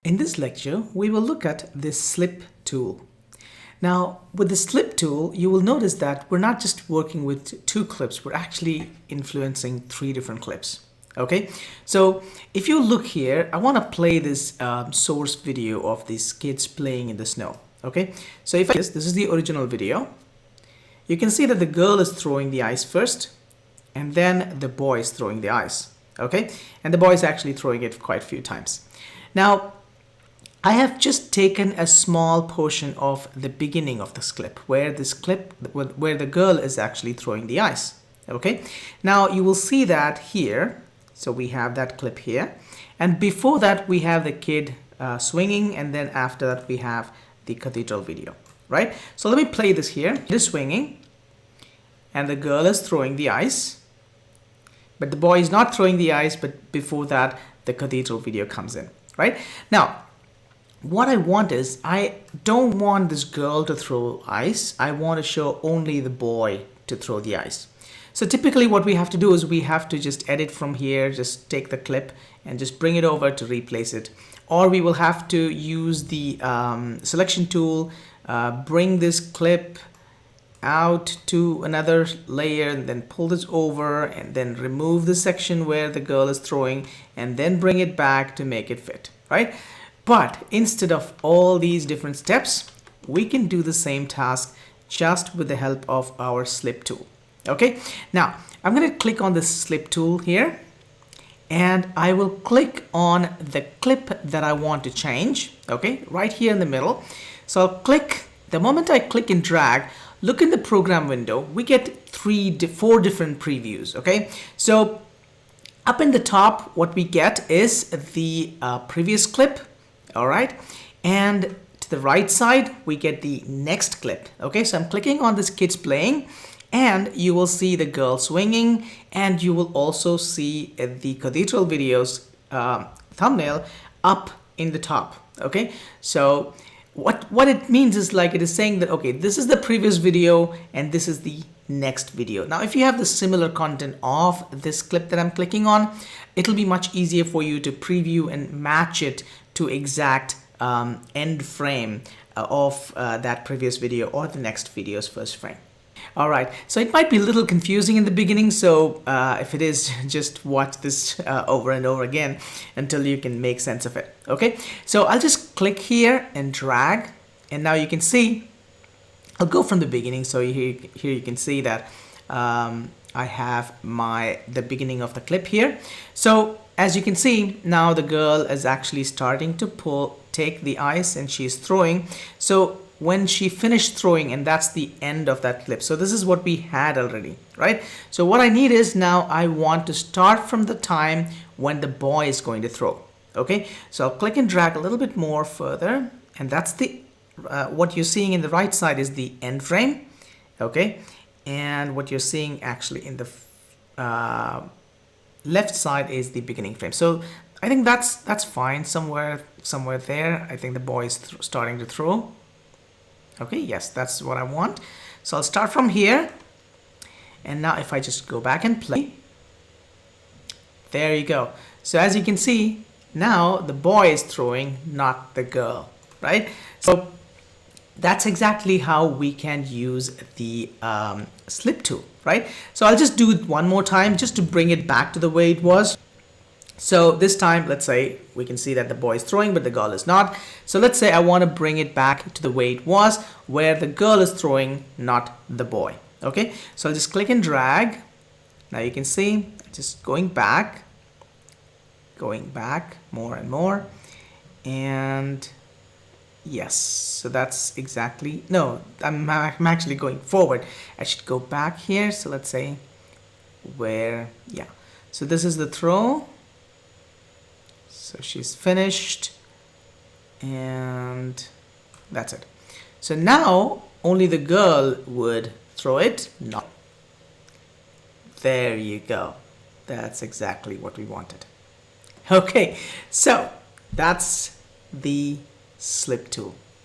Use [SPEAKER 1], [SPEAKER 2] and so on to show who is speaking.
[SPEAKER 1] In this lecture, we will look at this slip tool. Now, with the slip tool, you will notice that we're not just working with two clips, we're actually influencing three different clips. Okay, so if you look here, I want to play this source video of these kids playing in the snow. Okay, so if this is the original video, you can see that the girl is throwing the ice first, and then the boy is throwing the ice. Okay, and the boy is actually throwing it quite a few times. Now, I have just taken a small portion of the beginning of this clip, where the girl is actually throwing the ice. Okay, now you will see that here. So we have that clip here, and before that we have the kid swinging, and then after that we have the cathedral video, right? So let me play this here. It is swinging, and the girl is throwing the ice, but the boy is not throwing the ice, but before that the cathedral video comes in, right? Now, what I want is, I don't want this girl to throw ice. I want to show only the boy to throw the ice. So typically what we have to do is we have to just edit from here, just take the clip and just bring it over to replace it. Or we will have to use the selection tool, bring this clip out to another layer and then pull this over and then remove the section where the girl is throwing and then bring it back to make it fit, right? But instead of all these different steps, we can do the same task just with the help of our slip tool. Okay, now I'm going to click on the slip tool here, and I will click on the clip that I want to change. Okay, right here in the middle. So I'll click. The moment I click and drag, look in the program window, we get four different previews. Okay, so up in the top, what we get is the previous clip. All right, and to the right side we get the next clip. Okay, so I'm clicking on this kids playing, and you will see the girl swinging, and you will also see the cathedral videos thumbnail up in the top. Okay, so what it means is, like, it is saying that, okay, this is the previous video and this is the next video. Now, if you have the similar content of this clip that I'm clicking on, it'll be much easier for you to preview and match it to exact end frame of that previous video or the next video's first frame. All right, so it might be a little confusing in the beginning, so if it is, just watch this over and over again until you can make sense of it. Okay, so I'll just click here and drag, and now you can see, I'll go from the beginning. So here you can see that I have the beginning of the clip here. So as you can see, now the girl is actually starting to take the ice, and she's throwing. So when she finished throwing, and that's the end of that clip. So this is what we had already, right? So what I need is, now I want to start from the time when the boy is going to throw. Okay, so I'll click and drag a little bit more further, and that's the what you're seeing in the right side is the end frame. Okay, and what you're seeing actually in the left side is the beginning frame. So I think that's fine. Somewhere there, I think the boy is starting to throw. Okay, yes, that's what I want. So I'll start from here, and now if I just go back and play, there you go. So as you can see, now the boy is throwing, not the girl, right? So that's exactly how we can use the slip tool, right? So I'll just do it one more time just to bring it back to the way it was. So this time, let's say we can see that the boy is throwing, but the girl is not. So let's say I want to bring it back to the way it was, where the girl is throwing, not the boy. Okay, so I'll just click and drag. Now you can see, just going back more and more. And yes, so that's exactly, no, I'm actually going forward. I should go back here. So let's say where, yeah. So this is the throw. So she's finished, and that's it. So now only the girl would throw it, not. There you go. That's exactly what we wanted. Okay, so that's the slip tool.